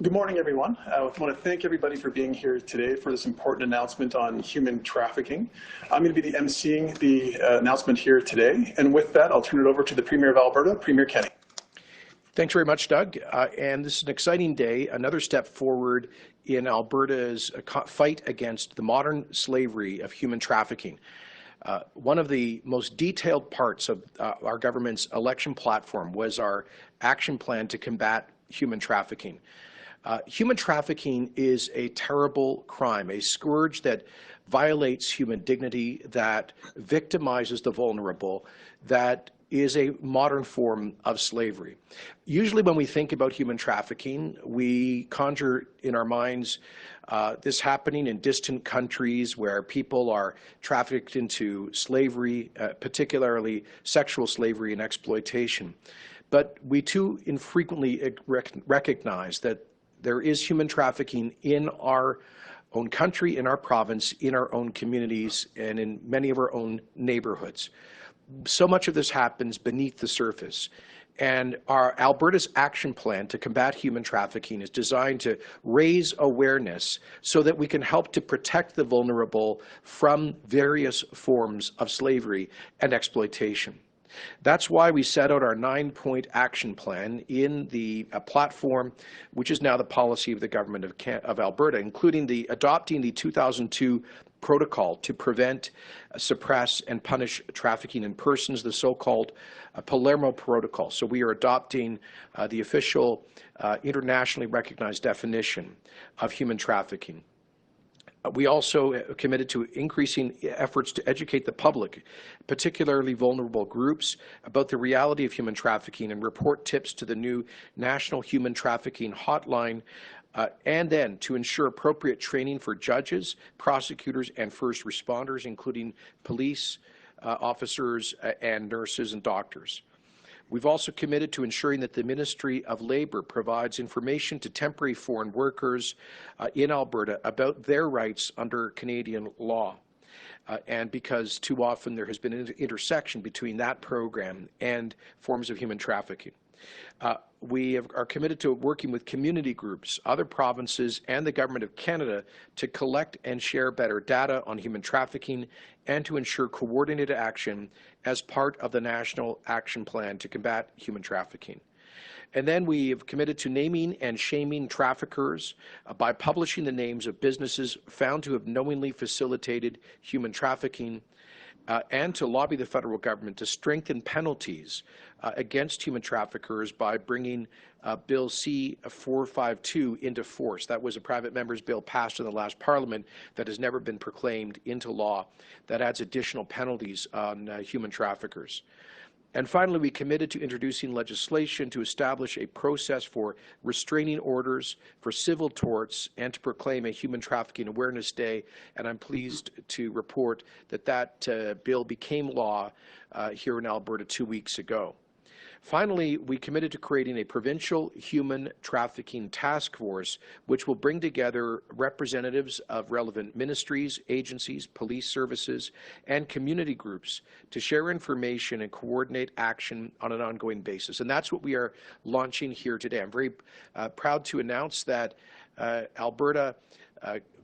Good morning, everyone. I want to thank everybody for being here today for this important announcement on human trafficking. I'm going to be the emceeing the announcement here today. And with that, I'll turn it over to the Premier of Alberta, Premier Kenney. Thanks very much, Doug. And this is an exciting day, another step forward in Alberta's fight against the modern slavery of human trafficking. One of the most detailed parts of our government's election platform was our action plan to combat human trafficking. Human trafficking is a terrible crime, a scourge that violates human dignity, that victimizes the vulnerable, that is a modern form of slavery. Usually when we think about human trafficking, we conjure in our minds this happening in distant countries where people are trafficked into slavery, particularly sexual slavery and exploitation. But we too infrequently recognize that there is human trafficking in our own country, in our province, in our own communities, and in many of our own neighborhoods. So much of this happens beneath the surface. And our Alberta's action plan to combat human trafficking is designed to raise awareness so that we can help to protect the vulnerable from various forms of slavery and exploitation. That's why we set out our 9-point action plan in the platform, which is now the policy of the government of Alberta, including adopting the 2002 protocol to prevent, suppress, and punish trafficking in persons, the so-called Palermo Protocol. So we are adopting the official internationally recognized definition of human trafficking. We also committed to increasing efforts to educate the public, particularly vulnerable groups, about the reality of human trafficking and report tips to the new National Human Trafficking Hotline, and then to ensure appropriate training for judges, prosecutors, and first responders, including police officers and nurses and doctors. We've also committed to ensuring that the Ministry of Labour provides information to temporary foreign workers in Alberta about their rights under Canadian law. And because too often there has been an intersection between that program and forms of human trafficking. We are committed to working with community groups, other provinces, and the Government of Canada to collect and share better data on human trafficking and to ensure coordinated action as part of the National Action Plan to combat human trafficking. And then we have committed to naming and shaming traffickers by publishing the names of businesses found to have knowingly facilitated human trafficking, and to lobby the federal government to strengthen penalties against human traffickers by bringing Bill C-452 into force. That was a private member's bill passed in the last Parliament that has never been proclaimed into law that adds additional penalties on human traffickers. And finally, we committed to introducing legislation to establish a process for restraining orders for civil torts and to proclaim a Human Trafficking Awareness Day. And I'm pleased to report that that bill became law here in Alberta 2 weeks ago. Finally, we committed to creating a provincial human trafficking task force, which will bring together representatives of relevant ministries, agencies, police services, and community groups to share information and coordinate action on an ongoing basis. And that's what we are launching here today. I'm very proud to announce that Alberta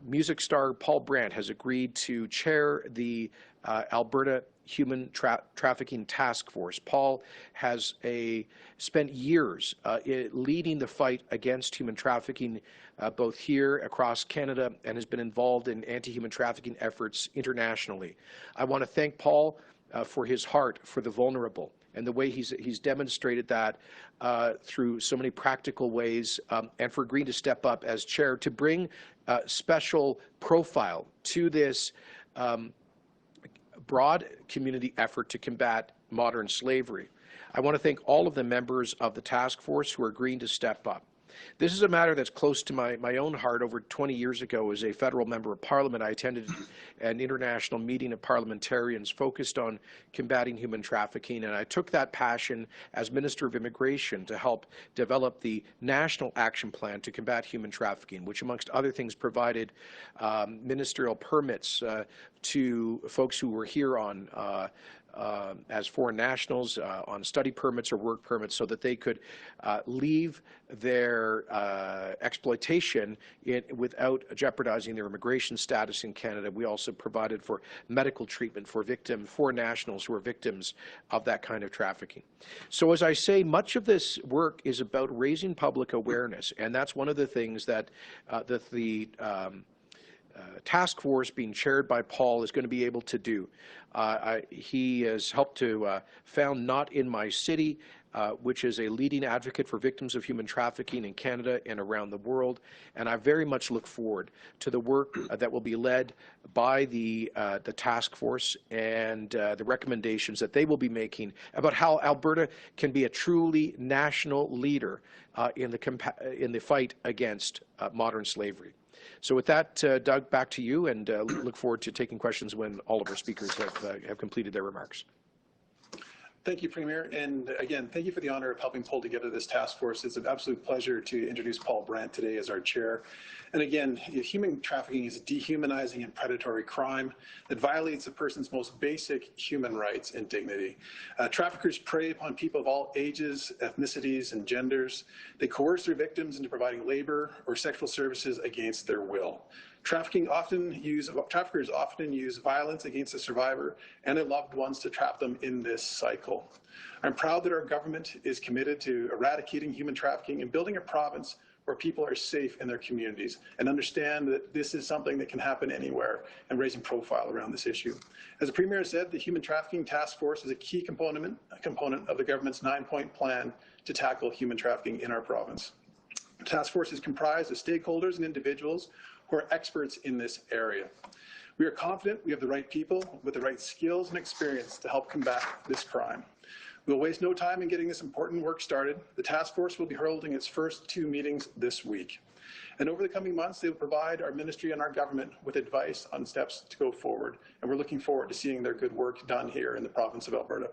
music star Paul Brandt has agreed to chair the Alberta Human Trafficking Task Force. Paul has spent years leading the fight against human trafficking both here across Canada and has been involved in anti-human trafficking efforts internationally. I want to thank Paul for his heart for the vulnerable and the way he's demonstrated that through so many practical ways, and for agreeing to step up as chair to bring special profile to this broad community effort to combat modern slavery. I want to thank all of the members of the task force who are agreeing to step up. This is a matter that's close to my own heart. Over 20 years ago, as a federal member of parliament, I attended an international meeting of parliamentarians focused on combating human trafficking, and I took that passion as Minister of Immigration to help develop the National Action Plan to combat human trafficking, which amongst other things provided ministerial permits to folks who were here on as foreign nationals on study permits or work permits so that they could leave their exploitation without jeopardizing their immigration status in Canada. We also provided for medical treatment for foreign nationals who are victims of that kind of trafficking. So as I say, much of this work is about raising public awareness, and that's one of the things that the task force being chaired by Paul is going to be able to do. He has helped to found Not in My City, which is a leading advocate for victims of human trafficking in Canada and around the world. And I very much look forward to the work that will be led by the task force and the recommendations that they will be making about how Alberta can be a truly national leader in the fight against modern slavery. So with that, Doug, back to you, and look forward to taking questions when all of our speakers have completed their remarks. Thank you, Premier. And again, thank you for the honor of helping pull together this task force. It's an absolute pleasure to introduce Paul Brandt today as our chair. And again, human trafficking is a dehumanizing and predatory crime that violates a person's most basic human rights and dignity. Traffickers prey upon people of all ages, ethnicities, and genders. They coerce their victims into providing labor or sexual services against their will. Traffickers often use violence against the survivor and their loved ones to trap them in this cycle. I'm proud that our government is committed to eradicating human trafficking and building a province where people are safe in their communities and understand that this is something that can happen anywhere, and raising profile around this issue. As the Premier said, the Human Trafficking Task Force is a key component of the government's 9-point plan to tackle human trafficking in our province. The task force is comprised of stakeholders and individuals who are experts in this area. We are confident we have the right people with the right skills and experience to help combat this crime. We'll waste no time in getting this important work started. The task force will be holding its first 2 meetings this week. And over the coming months, they will provide our ministry and our government with advice on steps to go forward. And we're looking forward to seeing their good work done here in the province of Alberta.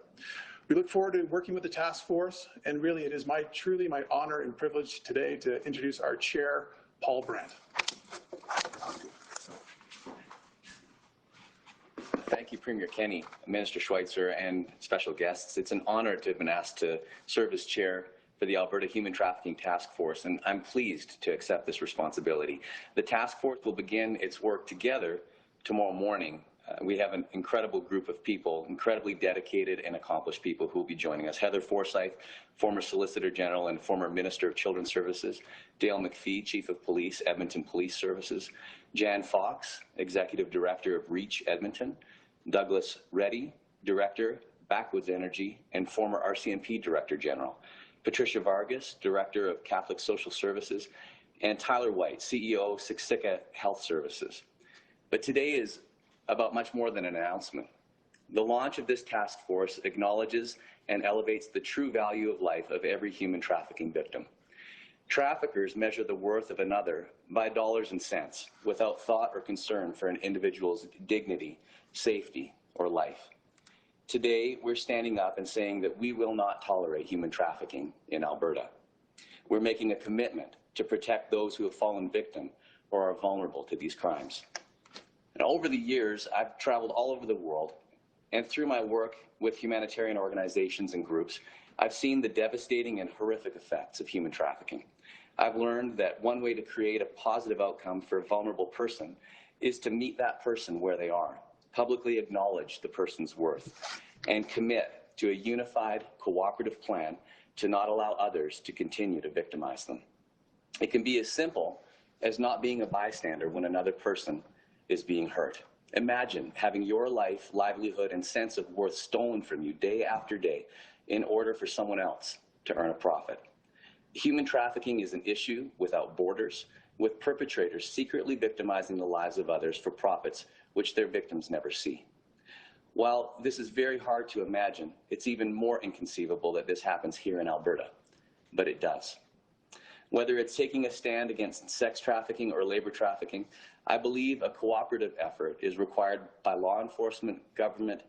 We look forward to working with the task force, and really it is truly my honor and privilege today to introduce our chair, Paul Brandt. Thank you, Premier Kenney, Minister Schweitzer, and special guests. It's an honor to have been asked to serve as chair for the Alberta Human Trafficking Task Force, and I'm pleased to accept this responsibility. The task force will begin its work together tomorrow morning. We have an incredible group of people, incredibly dedicated and accomplished people who will be joining us. Heather Forsyth, former Solicitor General and former Minister of Children's Services. Dale McPhee, Chief of Police, Edmonton Police Services. Jan Fox, Executive Director of REACH Edmonton. Douglas Reddy, Director, Backwoods Energy, and former RCMP Director General. Patricia Vargas, Director of Catholic Social Services. And Tyler White, CEO, Siksika Health Services. But today is about much more than an announcement. The launch of this task force acknowledges and elevates the true value of life of every human trafficking victim. Traffickers measure the worth of another by dollars and cents without thought or concern for an individual's dignity, safety, or life. Today, we're standing up and saying that we will not tolerate human trafficking in Alberta. We're making a commitment to protect those who have fallen victim or are vulnerable to these crimes. And over the years, I've traveled all over the world, and through my work with humanitarian organizations and groups, I've seen the devastating and horrific effects of human trafficking. I've learned that one way to create a positive outcome for a vulnerable person is to meet that person where they are, publicly acknowledge the person's worth, and commit to a unified, cooperative plan to not allow others to continue to victimize them. It can be as simple as not being a bystander when another person is being hurt. Imagine having your life, livelihood, and sense of worth stolen from you day after day in order for someone else to earn a profit. Human trafficking is an issue without borders, with perpetrators secretly victimizing the lives of others for profits which their victims never see. While this is very hard to imagine, it's even more inconceivable that this happens here in Alberta, but it does. Whether it's taking a stand against sex trafficking or labor trafficking, I believe a cooperative effort is required by law enforcement, government,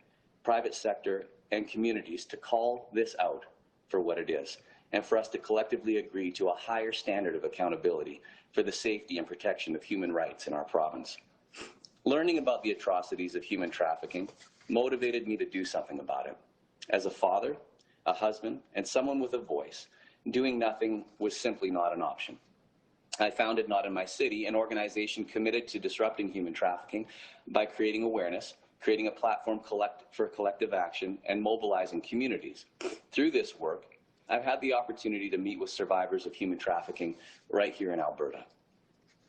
private sector, and communities to call this out for what it is, and for us to collectively agree to a higher standard of accountability for the safety and protection of human rights in our province. Learning about the atrocities of human trafficking motivated me to do something about it. As a father, a husband, and someone with a voice, doing nothing was simply not an option. I founded Not in My City, an organization committed to disrupting human trafficking by creating awareness, creating a platform for collective action, and mobilizing communities. Through this work, I've had the opportunity to meet with survivors of human trafficking right here in Alberta.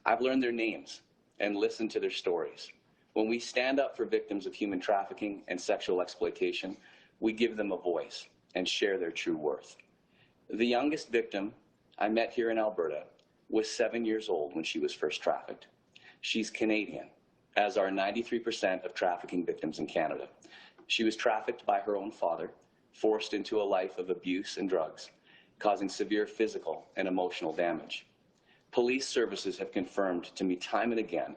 I've learned their names and listened to their stories. When we stand up for victims of human trafficking and sexual exploitation, we give them a voice and share their true worth. The youngest victim I met here in Alberta was 7 years old when she was first trafficked. She's Canadian, as are 93% of trafficking victims in Canada. She was trafficked by her own father, forced into a life of abuse and drugs, causing severe physical and emotional damage. Police services have confirmed to me time and again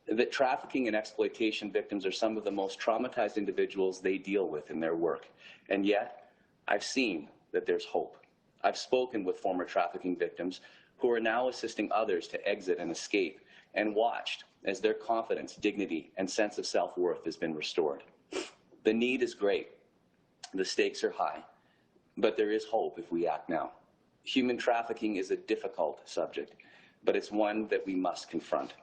that trafficking and exploitation victims are some of the most traumatized individuals they deal with in their work. And yet, I've seen that there's hope. I've spoken with former trafficking victims who are now assisting others to exit and escape, and watched as their confidence, dignity, and sense of self-worth has been restored. The need is great. The stakes are high, but there is hope if we act now. Human trafficking is a difficult subject, but it's one that we must confront.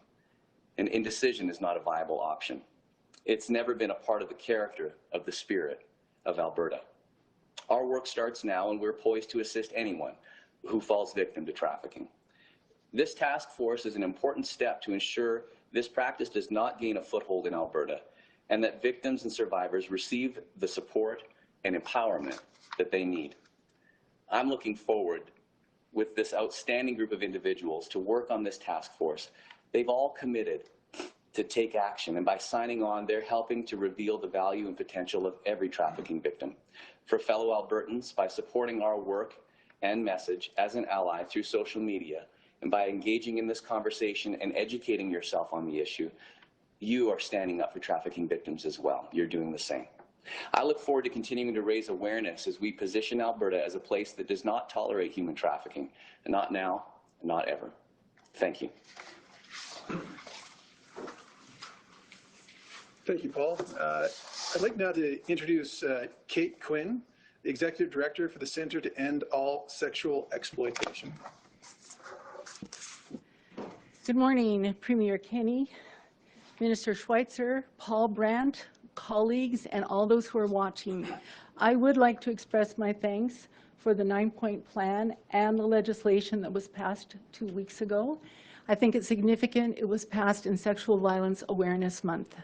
And indecision is not a viable option. It's never been a part of the character of the spirit of Alberta. Our work starts now, and we're poised to assist anyone who falls victim to trafficking. This task force is an important step to ensure this practice does not gain a foothold in Alberta, and that victims and survivors receive the support and empowerment that they need. I'm looking forward with this outstanding group of individuals to work on this task force. They've all committed to take action, and by signing on, they're helping to reveal the value and potential of every trafficking victim. For fellow Albertans, by supporting our work and message as an ally through social media, and by engaging in this conversation and educating yourself on the issue, you are standing up for trafficking victims as well. You're doing the same. I look forward to continuing to raise awareness as we position Alberta as a place that does not tolerate human trafficking, and not now, not ever. Thank you. Thank you, Paul. I'd like now to introduce Kate Quinn, the Executive Director for the Centre to End All Sexual Exploitation. Good morning, Premier Kenney, Minister Schweitzer, Paul Brandt, colleagues, and all those who are watching. I would like to express my thanks for the 9-point plan and the legislation that was passed 2 weeks ago. I think it's significant it was passed in Sexual Violence Awareness Month.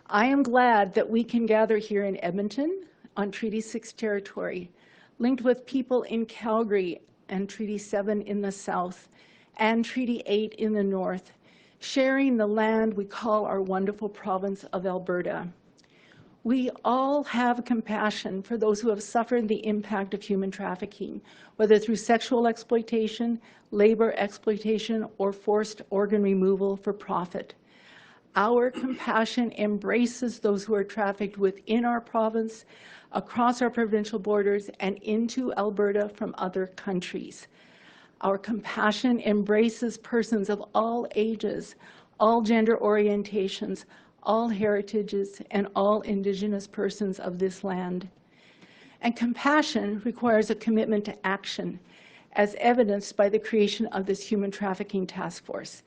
I am glad that we can gather here in Edmonton on Treaty 6 territory, linked with people in Calgary and Treaty 7 in the south, and Treaty 8 in the north, sharing the land we call our wonderful province of Alberta. We all have compassion for those who have suffered the impact of human trafficking, whether through sexual exploitation, labor exploitation, or forced organ removal for profit. Our compassion embraces those who are trafficked within our province, across our provincial borders, and into Alberta from other countries. Our compassion embraces persons of all ages, all gender orientations, all heritages, and all Indigenous persons of this land. And compassion requires a commitment to action, as evidenced by the creation of this Human Trafficking Task Force.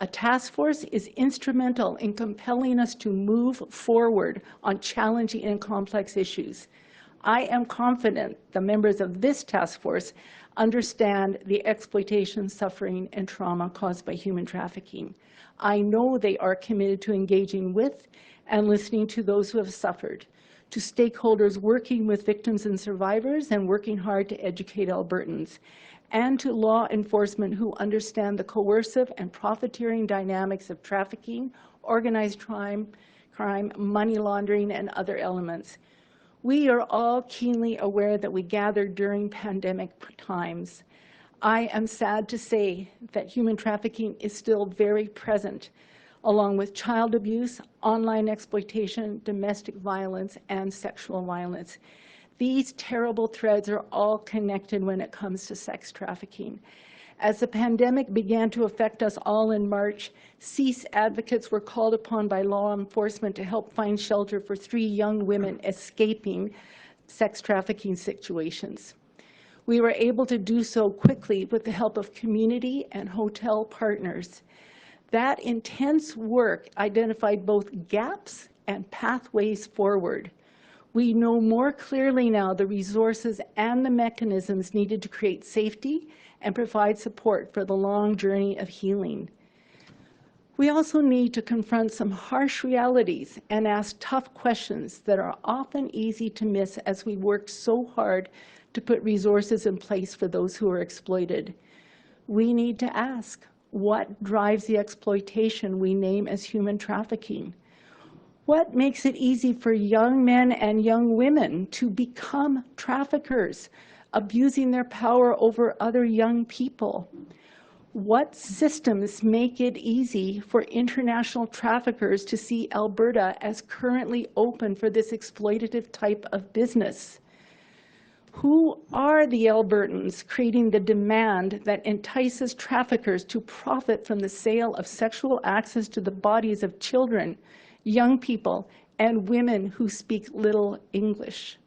A task force is instrumental in compelling us to move forward on challenging and complex issues. I am confident the members of this task force understand the exploitation, suffering, and trauma caused by human trafficking. I know they are committed to engaging with and listening to those who have suffered, to stakeholders working with victims and survivors and working hard to educate Albertans, and to law enforcement who understand the coercive and profiteering dynamics of trafficking, organized crime, money laundering, and other elements. We are all keenly aware that we gathered during pandemic times. I am sad to say that human trafficking is still very present, along with child abuse, online exploitation, domestic violence, and sexual violence. These terrible threads are all connected when it comes to sex trafficking. As the pandemic began to affect us all in March, CEASE advocates were called upon by law enforcement to help find shelter for 3 young women escaping sex trafficking situations. We were able to do so quickly with the help of community and hotel partners. That intense work identified both gaps and pathways forward. We know more clearly now the resources and the mechanisms needed to create safety and provide support for the long journey of healing. We also need to confront some harsh realities and ask tough questions that are often easy to miss as we work so hard to put resources in place for those who are exploited. We need to ask, what drives the exploitation we name as human trafficking? What makes it easy for young men and young women to become traffickers, abusing their power over other young people? What systems make it easy for international traffickers to see Alberta as currently open for this exploitative type of business? Who are the Albertans creating the demand that entices traffickers to profit from the sale of sexual access to the bodies of children, young people, and women who speak little English?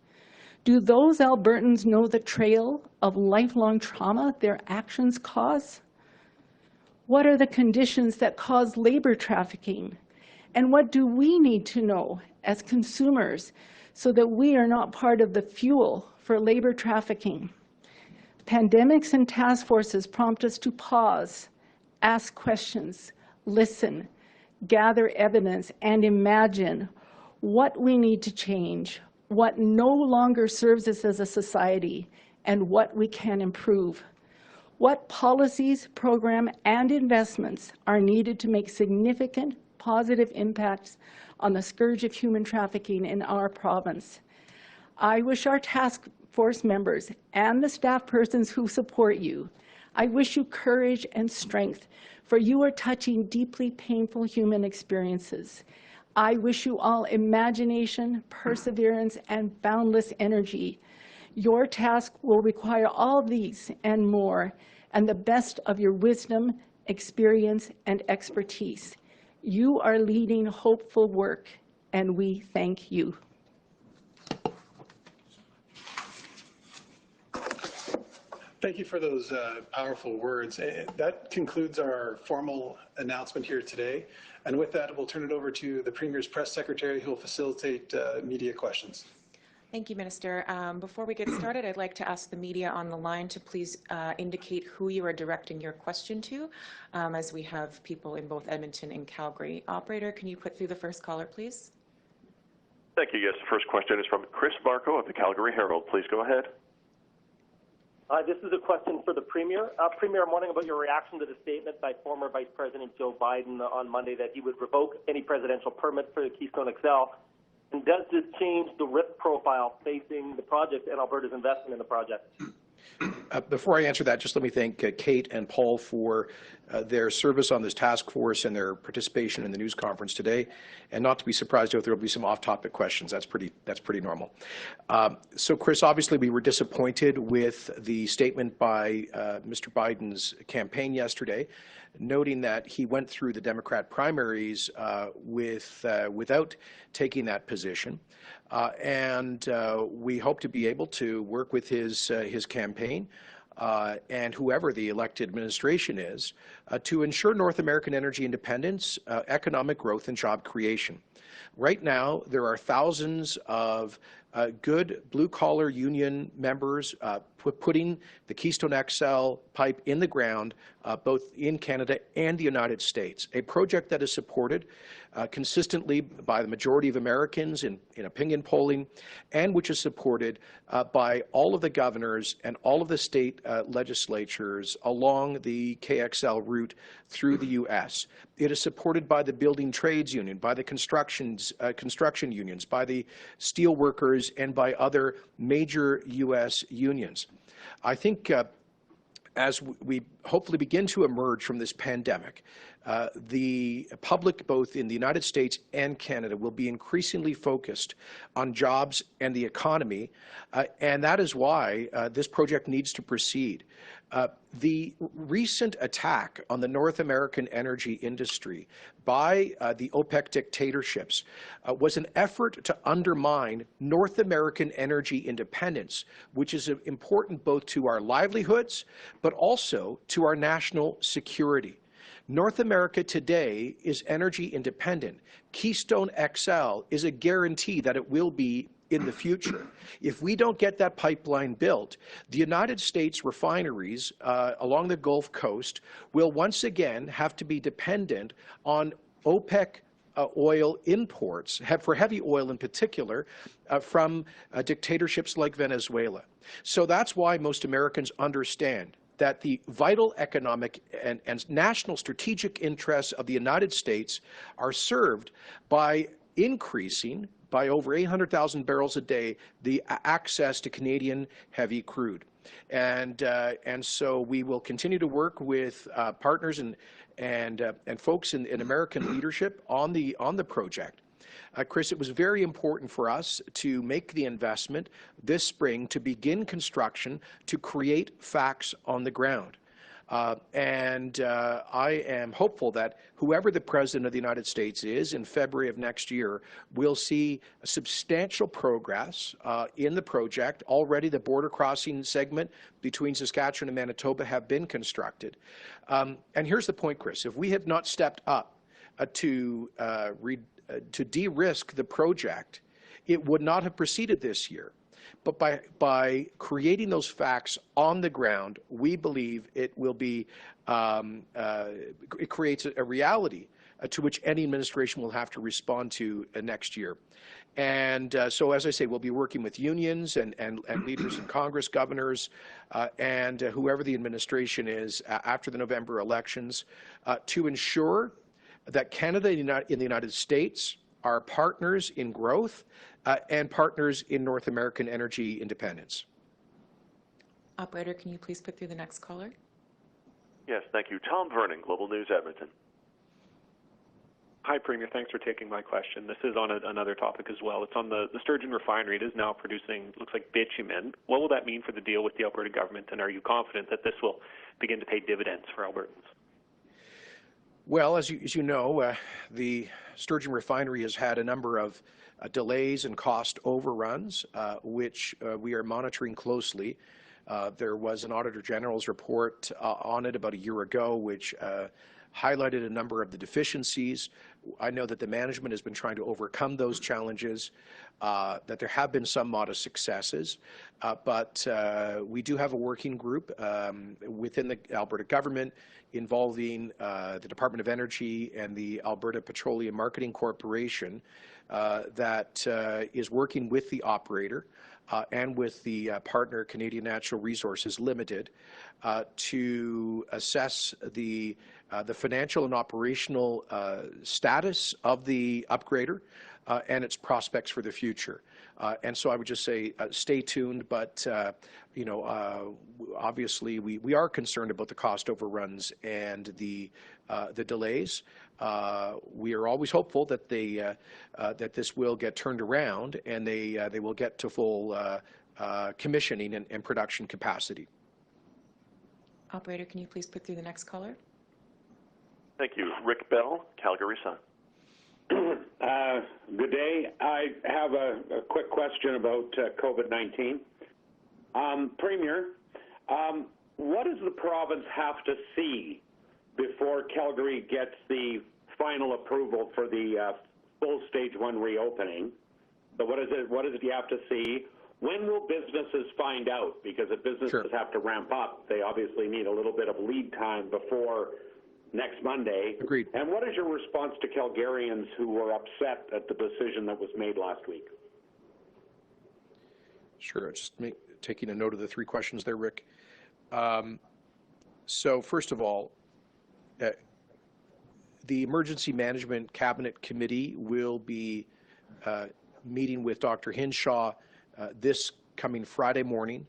Do those Albertans know the trail of lifelong trauma their actions cause? What are the conditions that cause labor trafficking? And what do we need to know as consumers so that we are not part of the fuel for labor trafficking? Pandemics and task forces prompt us to pause, ask questions, listen, gather evidence, and imagine what we need to change, what no longer serves us as a society, and what we can improve. What policies, programs, and investments are needed to make significant positive impacts on the scourge of human trafficking in our province? I wish our task force members and the staff persons who support you, I wish you courage and strength, for you are touching deeply painful human experiences. I wish you all imagination, perseverance, and boundless energy. Your task will require all these and more, and the best of your wisdom, experience, and expertise. You are leading hopeful work, and we thank you. Thank you for those powerful words. That concludes our formal announcement here today. And with that, we'll turn it over to the Premier's press secretary, who will facilitate media questions. Thank you, Minister. Before we get started, I'd like to ask the media on the line to please indicate who you are directing your question to, as we have people in both Edmonton and Calgary. Operator, can you put through the first caller, please? Thank you. Yes, the first question is from Chris Marco of the Calgary Herald. Please go ahead. This is a question for the Premier. Premier, I'm wondering about your reaction to the statement by former Vice President Joe Biden on Monday that he would revoke any presidential permit for the Keystone XL. And does this change the risk profile facing the project and Alberta's investment in the project? Before I answer that, just let me thank Kate and Paul for their service on this task force and their participation in the news conference today. And not to be surprised if there will be some off-topic questions. That's pretty normal. So, Chris, obviously we were disappointed with the statement by Mr. Biden's campaign yesterday, noting that he went through the Democrat primaries without taking that position. And we hope to be able to work with his campaign and whoever the elected administration is to ensure North American energy independence, economic growth, and job creation. Right now, there are thousands of good blue-collar union members putting the Keystone XL pipe in the ground, both in Canada and the United States, a project that is supported consistently by the majority of Americans in opinion polling, and which is supported by all of the governors and all of the state legislatures along the KXL route through the U.S. It is supported by the building trades union, by the construction unions, by the steel workers, and by other major U.S. unions. I think as we hopefully begin to emerge from this pandemic, the public, both in the United States and Canada, will be increasingly focused on jobs and the economy, and that is why this project needs to proceed. The recent attack on the North American energy industry by the OPEC dictatorships was an effort to undermine North American energy independence, which is important both to our livelihoods, but also to our national security. North America today is energy independent. Keystone XL is a guarantee that it will be in the future. If we don't get that pipeline built, the United States refineries along the Gulf Coast will once again have to be dependent on OPEC oil imports, for heavy oil in particular, from dictatorships like Venezuela. So that's why most Americans understand that the vital economic and national strategic interests of the United States are served by increasing by over 800,000 barrels a day the access to Canadian heavy crude. And so we will continue to work with partners and folks in American leadership on the project. Chris, it was very important for us to make the investment this spring to begin construction to create facts on the ground. I am hopeful that whoever the President of the United States is in February of next year will see substantial progress in the project. Already the border crossing segment between Saskatchewan and Manitoba have been constructed. And here's the point, Chris. If we have not stepped up to de-risk the project, it would not have proceeded this year. But by creating those facts on the ground, we believe it will be, it creates a reality to which any administration will have to respond to next year. And so, as I say, we'll be working with unions and leaders in Congress, governors, and whoever the administration is after the November elections to ensure that Canada and the United States are partners in growth and partners in North American energy independence. Operator, can you please put through the next caller? Yes, thank you. Tom Vernon, Global News, Edmonton. Hi, Premier. Thanks for taking my question. This is on another topic as well. It's on the Sturgeon refinery. It is now producing, looks like, bitumen. What will that mean for the deal with the Alberta government, and are you confident that this will begin to pay dividends for Albertans? Well, as you know, the Sturgeon refinery has had a number of delays and cost overruns, which we are monitoring closely. There was an Auditor General's report on it about a year ago, which highlighted a number of the deficiencies. I know that the management has been trying to overcome those challenges, that there have been some modest successes, but we do have a working group within the Alberta government involving the Department of Energy and the Alberta Petroleum Marketing Corporation that is working with the operator and with the partner Canadian Natural Resources Limited to assess the financial and operational status of the upgrader and its prospects for the future. And so I would just say stay tuned, but you know, obviously we are concerned about the cost overruns and the delays. We are always hopeful that that this will get turned around and they will get to full commissioning and production capacity. Operator, can you please put through the next caller? Thank you. Rick Bell, Calgary Sun. Good day. I have a quick question about COVID-19. Premier, what does the province have to see before Calgary gets the final approval for the full stage 1 reopening? So what is it you have to see? When will businesses find out? Because if businesses have to ramp up, they obviously need a little bit of lead time before next Monday. Agreed. And what is your response to Calgarians who were upset at the decision that was made last week? Sure. Just taking a note of the three questions there, Rick. So first of all, the Emergency Management Cabinet Committee will be meeting with Dr. Hinshaw this coming Friday morning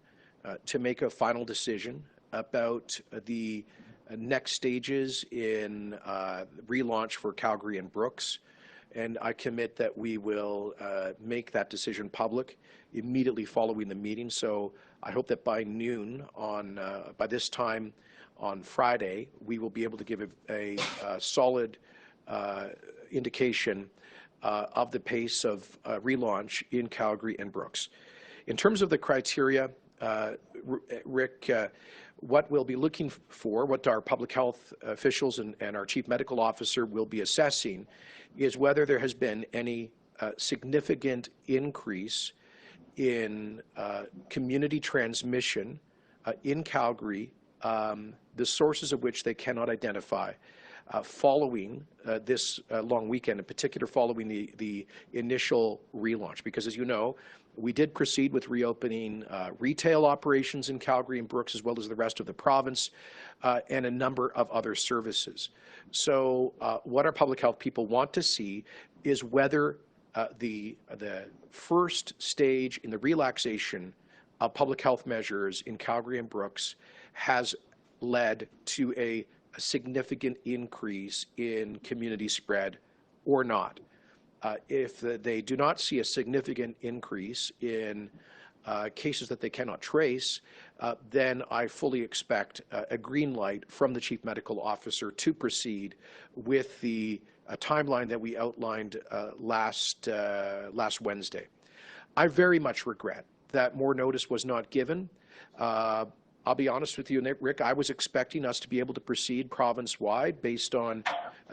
to make a final decision about the next stages in relaunch for Calgary and Brooks. And I commit that we will make that decision public immediately following the meeting. So I hope that by noon by this time on Friday, we will be able to give a solid indication of the pace of relaunch in Calgary and Brooks. In terms of the criteria, Rick, what we'll be looking for, what our public health officials and our chief medical officer will be assessing, is whether there has been any significant increase in community transmission in Calgary, the sources of which they cannot identify, following this long weekend, in particular following the initial relaunch. Because as you know, we did proceed with reopening retail operations in Calgary and Brooks, as well as the rest of the province, and a number of other services. So what our public health people want to see is whether the first stage in the relaxation of public health measures in Calgary and Brooks has led to a significant increase in community spread or not. If they do not see a significant increase in cases that they cannot trace, then I fully expect a green light from the Chief Medical Officer to proceed with the timeline that we outlined last Wednesday. I very much regret that more notice was not given. I'll be honest with you, Rick, I was expecting us to be able to proceed province-wide based on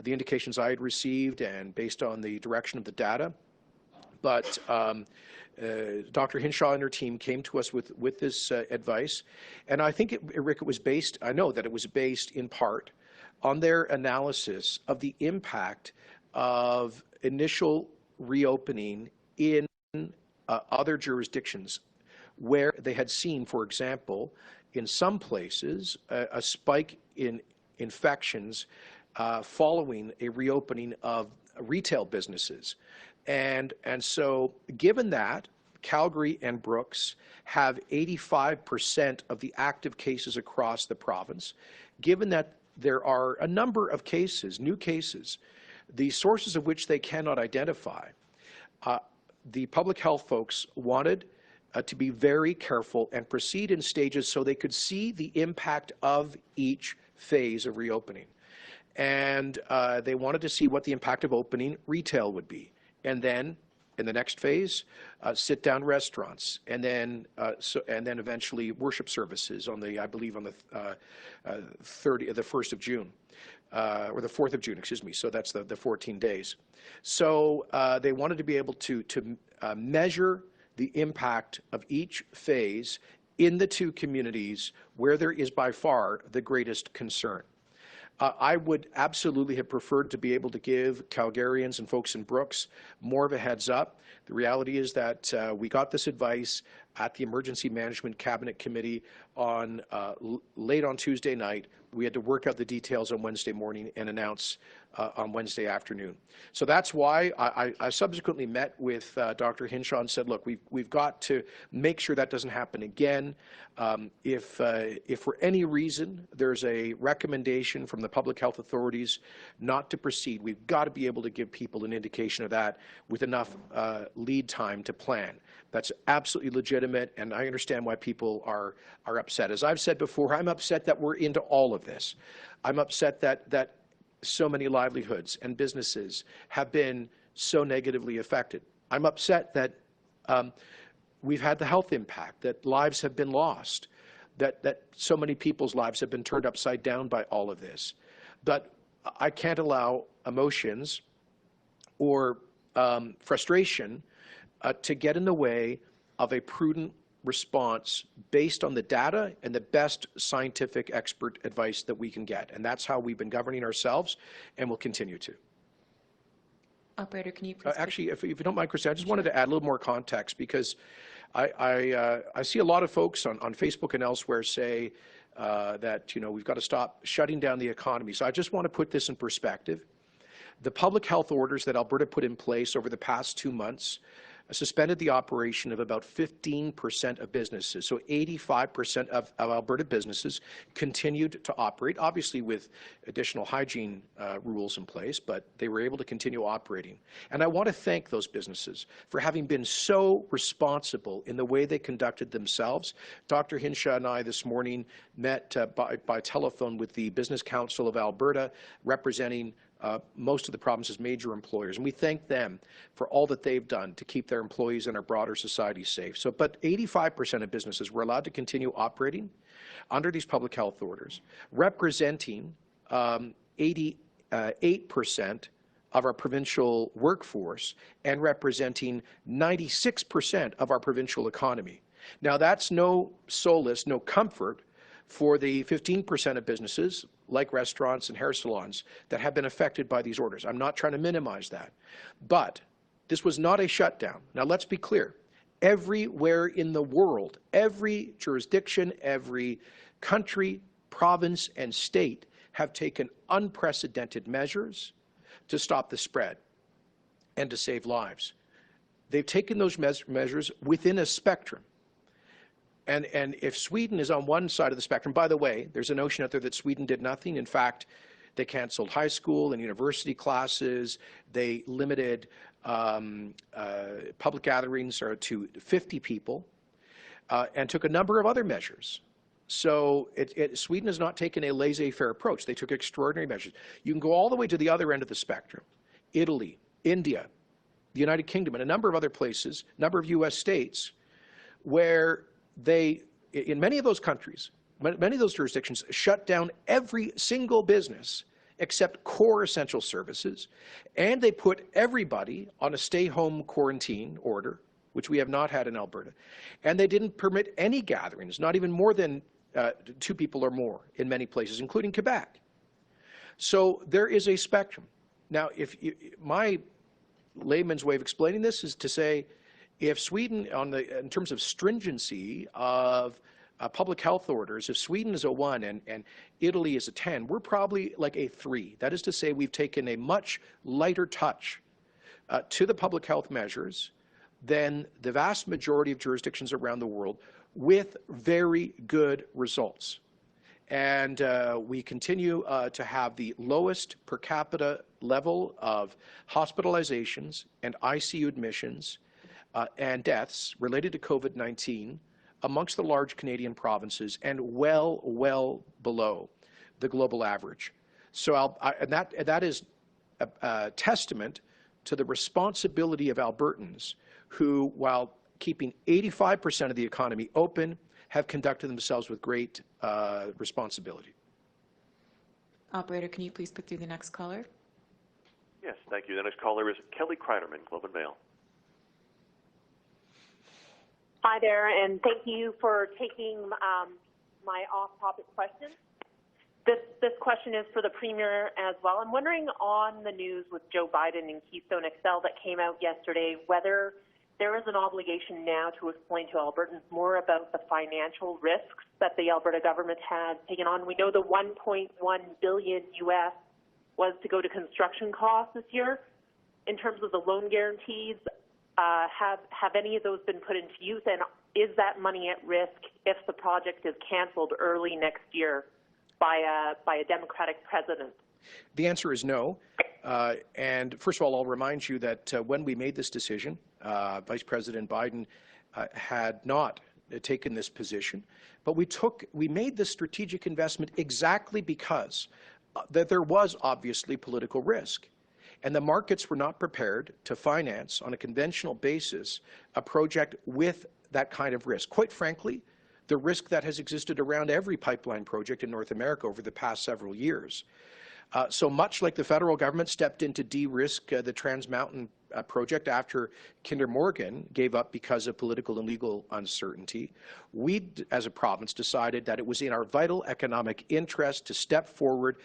the indications I had received and based on the direction of the data. But Dr. Hinshaw and her team came to us with this advice. And I think, Rick, it was based, I know that it was based in part on their analysis of the impact of initial reopening in other jurisdictions where they had seen, for example, in some places, a spike in infections following a reopening of retail businesses. And so given that Calgary and Brooks have 85% of the active cases across the province, given that there are a number of cases, new cases, the sources of which they cannot identify, the public health folks wanted to be very careful and proceed in stages so they could see the impact of each phase of reopening. And they wanted to see what the impact of opening retail would be. And then in the next phase, sit-down restaurants, and then eventually worship services on the, I believe, on the 1st of June, or the 4th of June, excuse me. So that's the 14 days. So they wanted to be able to measure the impact of each phase in the two communities where there is by far the greatest concern. I would absolutely have preferred to be able to give Calgarians and folks in Brooks more of a heads up. The reality is that we got this advice at the Emergency Management Cabinet Committee on late on Tuesday night. We had to work out the details on Wednesday morning and announce on Wednesday afternoon. So that's why I subsequently met with Dr. Hinshaw and said, look, we've got to make sure that doesn't happen again. If for any reason there's a recommendation from the public health authorities not to proceed, we've got to be able to give people an indication of that with enough lead time to plan. That's absolutely legitimate, and I understand why people are upset. As I've said before, I'm upset that we're into all of this. I'm upset that so many livelihoods and businesses have been so negatively affected. I'm upset that we've had the health impact, that lives have been lost, that so many people's lives have been turned upside down by all of this. But I can't allow emotions or frustration to get in the way of a prudent response based on the data and the best scientific expert advice that we can get. And that's how we've been governing ourselves and will continue to. Operator, can you please... Actually, if you don't mind, Christine, I just wanted to add a little more context because I see a lot of folks on Facebook and elsewhere say that, you know, we've got to stop shutting down the economy. So I just want to put this in perspective. The public health orders that Alberta put in place over the past 2 months suspended the operation of about 15% of businesses. So 85% of Alberta businesses continued to operate, obviously with additional hygiene rules in place, but they were able to continue operating. And I want to thank those businesses for having been so responsible in the way they conducted themselves. Dr. Hinshaw and I this morning met by telephone with the Business Council of Alberta, representing most of the province's major employers, and we thank them for all that they've done to keep their employees and our broader society safe. So, but 85% of businesses were allowed to continue operating under these public health orders, representing 88% of our provincial workforce and representing 96% of our provincial economy. Now, that's no solace, no comfort for the 15% of businesses, like restaurants and hair salons, that have been affected by these orders. I'm not trying to minimize that. But this was not a shutdown. Now, let's be clear. Everywhere in the world, every jurisdiction, every country, province, and state have taken unprecedented measures to stop the spread and to save lives. They've taken those measures within a spectrum. And if Sweden is on one side of the spectrum, by the way, there's a notion out there that Sweden did nothing. In fact, they canceled high school and university classes. They limited public gatherings to 50 people and took a number of other measures. So Sweden has not taken a laissez-faire approach. They took extraordinary measures. You can go all the way to the other end of the spectrum. Italy, India, the United Kingdom, and a number of other places, a number of U.S. states, where they, in many of those countries, many of those jurisdictions, shut down every single business except core essential services, and they put everybody on a stay-home quarantine order, which we have not had in Alberta, and they didn't permit any gatherings, not even more than 2 people or more in many places, including Quebec. So there is a spectrum. Now, my layman's way of explaining this is to say, if Sweden, in terms of stringency of public health orders, if Sweden is a 1 and Italy is a 10, we're probably like a 3. That is to say, we've taken a much lighter touch to the public health measures than the vast majority of jurisdictions around the world, with very good results. And we continue to have the lowest per capita level of hospitalizations and ICU admissions and deaths related to COVID-19 amongst the large Canadian provinces, and well below the global average. So that is a testament to the responsibility of Albertans who, while keeping 85% of the economy open, have conducted themselves with great responsibility. Operator, can you please put through the next caller? Yes, thank you. The next caller is Kelly Kreiderman, Globe and Mail. Hi there, and thank you for taking my off-topic question. This question is for the Premier as well. I'm wondering, on the news with Joe Biden and Keystone XL that came out yesterday, whether there is an obligation now to explain to Albertans more about the financial risks that the Alberta government has taken on. We know the $1.1 billion US was to go to construction costs this year. In terms of the loan guarantees, have any of those been put into use, and is that money at risk if the project is canceled early next year by a Democratic president? The answer is no. And first of all, I'll remind you that when we made this decision, Vice President Biden had not taken this position, but we made this strategic investment exactly because that there was obviously political risk. And the markets were not prepared to finance on a conventional basis a project with that kind of risk. Quite frankly, the risk that has existed around every pipeline project in North America over the past several years. So much like the federal government stepped in to de-risk the Trans Mountain project after Kinder Morgan gave up because of political and legal uncertainty, we, as a province, decided that it was in our vital economic interest to step forward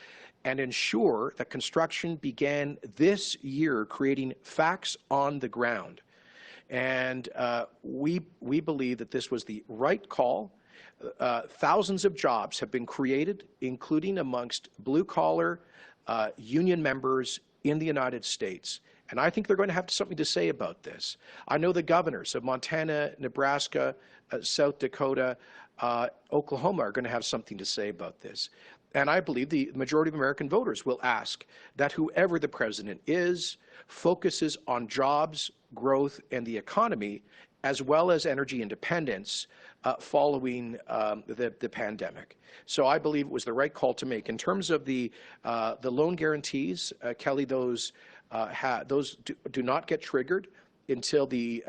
and ensure that construction began this year, creating facts on the ground. And we believe that this was the right call. Thousands of jobs have been created, including amongst blue-collar union members in the United States. And I think they're going to have something to say about this. I know the governors of Montana, Nebraska, South Dakota, Oklahoma are going to have something to say about this. And I believe the majority of American voters will ask that whoever the president is focuses on jobs, growth, and the economy, as well as energy independence following the pandemic. So I believe it was the right call to make. In terms of the loan guarantees, Kelly, those do not get triggered until the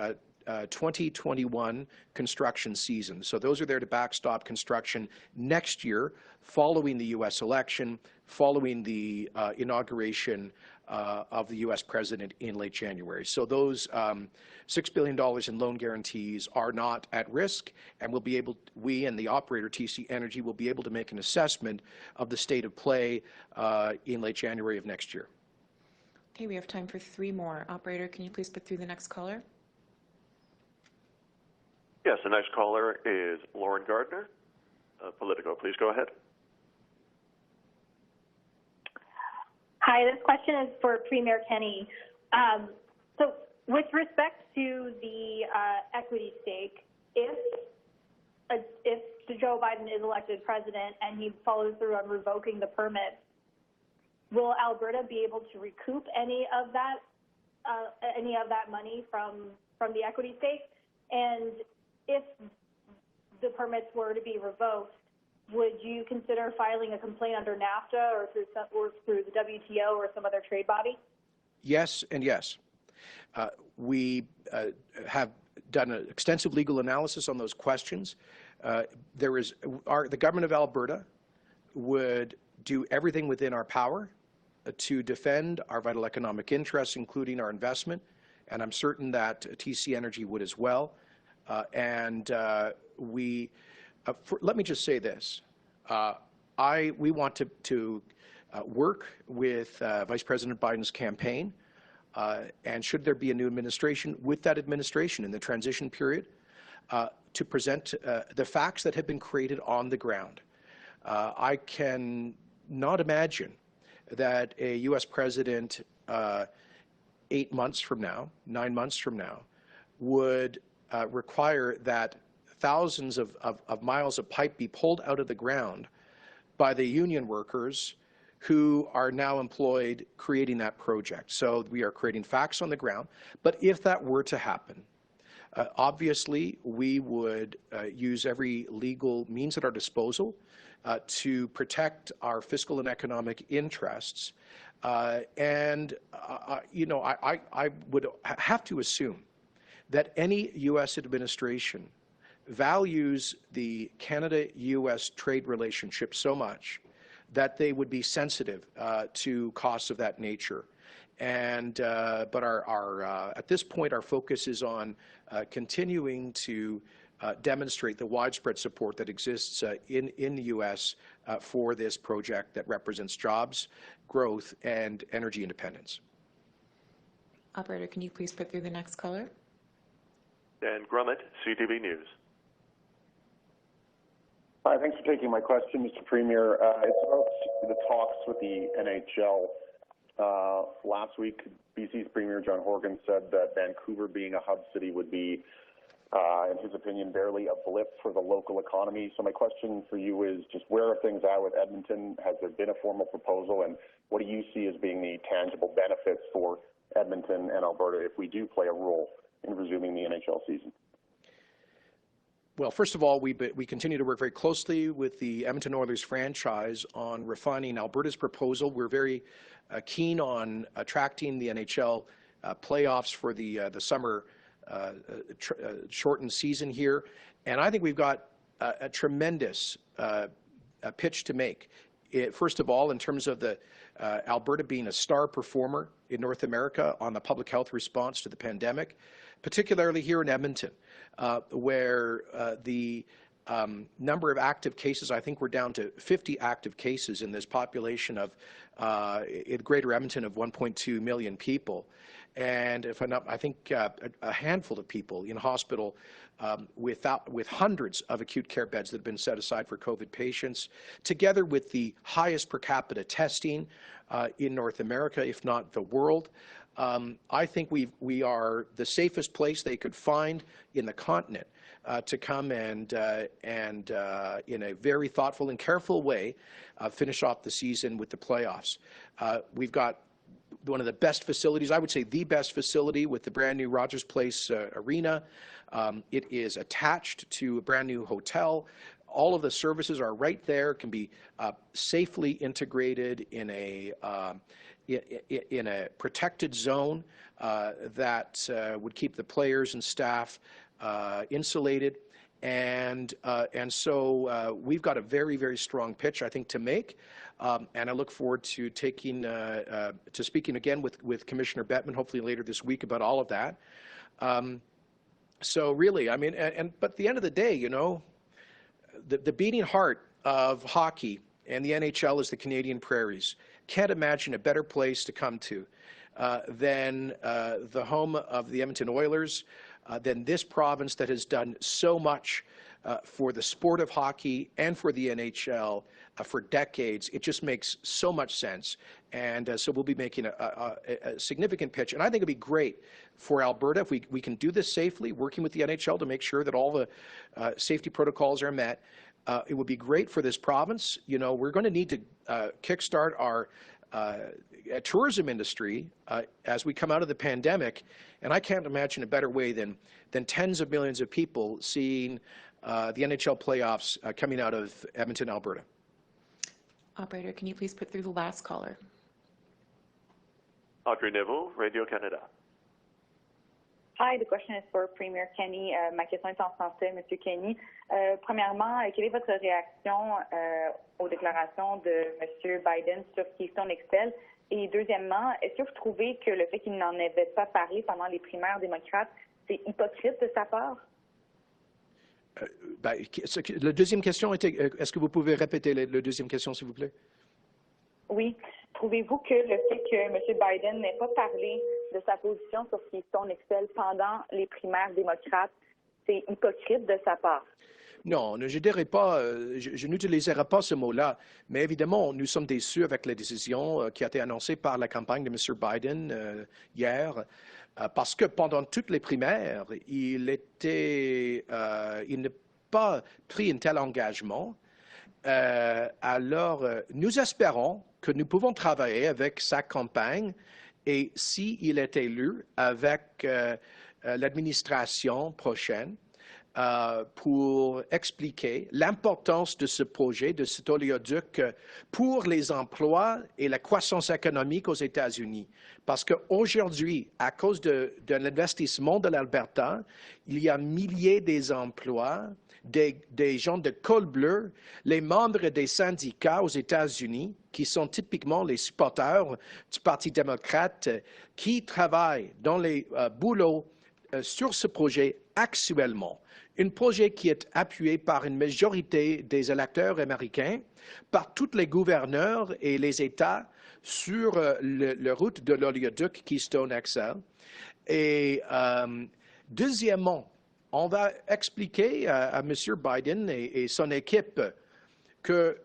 2021 construction season. So those are there to backstop construction next year, following the U.S. election, following the inauguration of the U.S. president in late January. So those $6 billion in loan guarantees are not at risk, and we and the operator, TC Energy, will be able to make an assessment of the state of play in late January of next year. Okay, we have time for 3 more. Operator, can you please put through the next caller? Yes, the next caller is Lauren Gardner, Politico. Please go ahead. Hi, this question is for Premier Kenney. So with respect to the equity stake, if Joe Biden is elected president and he follows through on revoking the permit, will Alberta be able to recoup any of that money from the equity stake? And if the permits were to be revoked, would you consider filing a complaint under NAFTA or through the WTO or some other trade body? Yes and yes. We have done an extensive legal analysis on those questions. The government of Alberta would do everything within our power to defend our vital economic interests, including our investment, and I'm certain that TC Energy would as well. Let me just say this. We want to work with Vice President Biden's campaign, and should there be a new administration, with that administration in the transition period, to present the facts that have been created on the ground. I can not imagine that a U.S. president 8 months from now, 9 months from now, would require that thousands of miles of pipe be pulled out of the ground by the union workers who are now employed creating that project. So we are creating facts on the ground. But if that were to happen, obviously we would use every legal means at our disposal to protect our fiscal and economic interests. I would have to assume that any U.S. administration values the Canada-U.S. trade relationship so much that they would be sensitive to costs of that nature. But at this point, our focus is on continuing to demonstrate the widespread support that exists in the U.S. For this project that represents jobs, growth, and energy independence. Operator, can you please put through the next caller? Dan Grummett, CTV News. Hi, thanks for taking my question, Mr. Premier. It's about the talks with the NHL. Last week, BC's Premier John Horgan said that Vancouver being a hub city would be, in his opinion, barely a blip for the local economy. So my question for you is just where are things at with Edmonton? Has there been a formal proposal? And what do you see as being the tangible benefits for Edmonton and Alberta if we do play a role in resuming the NHL season? Well, first of all, we continue to work very closely with the Edmonton Oilers franchise on refining Alberta's proposal. We're very keen on attracting the NHL playoffs for the summer shortened season here. And I think we've got a tremendous pitch to make. First of all, in terms of the Alberta being a star performer in North America on the public health response to the pandemic, particularly here in Edmonton, where the number of active cases, I think we're down to 50 active cases in this population of in Greater Edmonton of 1.2 million people. And if I'm not, I think a handful of people in hospital with hundreds of acute care beds that have been set aside for COVID patients, together with the highest per capita testing in North America, if not the world. I think we are the safest place they could find in the continent to come and in a very thoughtful and careful way finish off the season with the playoffs. We've got one of the best facilities, I would say the best facility, with the brand new Rogers Place Arena. It is attached to a brand new hotel. All of the services are right there, can be safely integrated in a protected zone that would keep the players and staff insulated. And so we've got a very, very strong pitch, I think, to make. And I look forward to speaking again with Commissioner Bettman, hopefully later this week, about all of that. So really, I mean, but at the end of the day, you know, the beating heart of hockey and the NHL is the Canadian prairies. Can't imagine a better place to come to than the home of the Edmonton Oilers, than this province that has done so much for the sport of hockey and for the NHL for decades. It just makes so much sense. And so we'll be making a significant pitch. And I think it'd be great for Alberta if we can do this safely, working with the NHL to make sure that all the safety protocols are met. It would be great for this province. You know, we're going to need to kickstart our tourism industry as we come out of the pandemic. And I can't imagine a better way than tens of millions of people seeing the NHL playoffs coming out of Edmonton, Alberta. Operator, can you please put through the last caller? Audrey Neville, Radio-Canada. Hi, the question is for Premier Kenney. Ma question est en français, Monsieur Kenney. Premièrement, quelle est votre réaction aux déclarations de Monsieur Biden sur Keystone XL? Et deuxièmement, est-ce que vous trouvez que le fait qu'il n'en avait pas parlé pendant les primaires démocrates, c'est hypocrite de sa part? La deuxième question était, est-ce que vous pouvez répéter la deuxième question, s'il vous plaît? Oui. Trouvez-vous que le fait que M. Biden n'ait pas parlé de sa position sur Keystone XL pendant les primaires démocrates, c'est hypocrite de sa part? Non, je dirais pas, je n'utiliserai pas ce mot-là, mais évidemment, nous sommes déçus avec la décision qui a été annoncée par la campagne de M. Biden hier, parce que pendant toutes les primaires, il n'a pas pris un tel engagement. Alors, nous espérons que nous pouvons travailler avec sa campagne et s'il est élu avec l'administration prochaine pour expliquer l'importance de ce projet, de cet oléoduc pour les emplois et la croissance économique aux États-Unis. Parce qu'aujourd'hui, à cause de l'investissement de l'Alberta, il y a milliers d'emplois, des gens de col bleu, les membres des syndicats aux États-Unis, qui sont typiquement les supporters du Parti démocrate, qui travaillent dans les boulots sur ce projet actuellement. Un projet qui est appuyé par une majorité des électeurs américains, par tous les gouverneurs et les États sur la route de l'oléoduc Keystone XL. Et deuxièmement, on va expliquer à M. Biden et son équipe que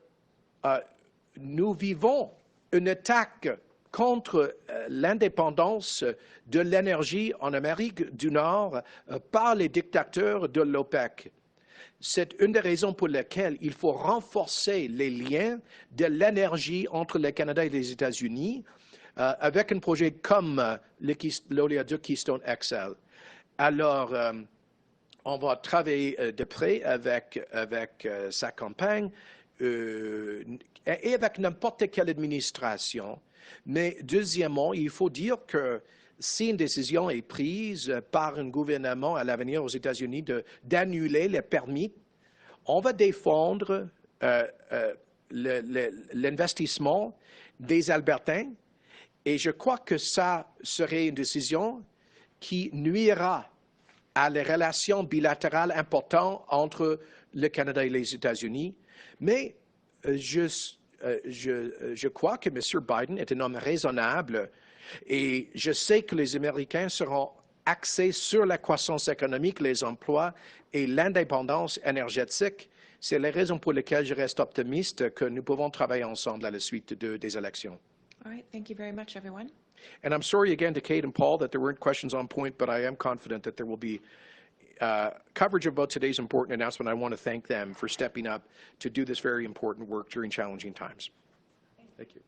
nous vivons une attaque contre l'indépendance de l'énergie en Amérique du Nord par les dictateurs de l'OPEC. C'est une des raisons pour lesquelles il faut renforcer les liens de l'énergie entre le Canada et les États-Unis avec un projet comme l'oléoduc Keystone XL. Alors, on va travailler de près avec sa campagne et avec n'importe quelle administration. Mais deuxièmement, il faut dire que si une décision est prise par un gouvernement à l'avenir aux États-Unis d'annuler les permis, on va défendre l'investissement des Albertains et je crois que ça serait une décision qui nuira à les relations bilatérales importantes entre le Canada et les États-Unis. Mais je crois que M. Biden est un homme raisonnable et je sais que les Américains seront axés sur la croissance économique, les emplois et l'indépendance énergétique. C'est la raison pour laquelle je reste optimiste que nous pouvons travailler ensemble à la suite des élections. All right, thank you very much, everyone. And I'm sorry again to Kate and Paul that there weren't questions on point, but I am confident that there will be coverage about today's important announcement. I want to thank them for stepping up to do this very important work during challenging times. Thank you.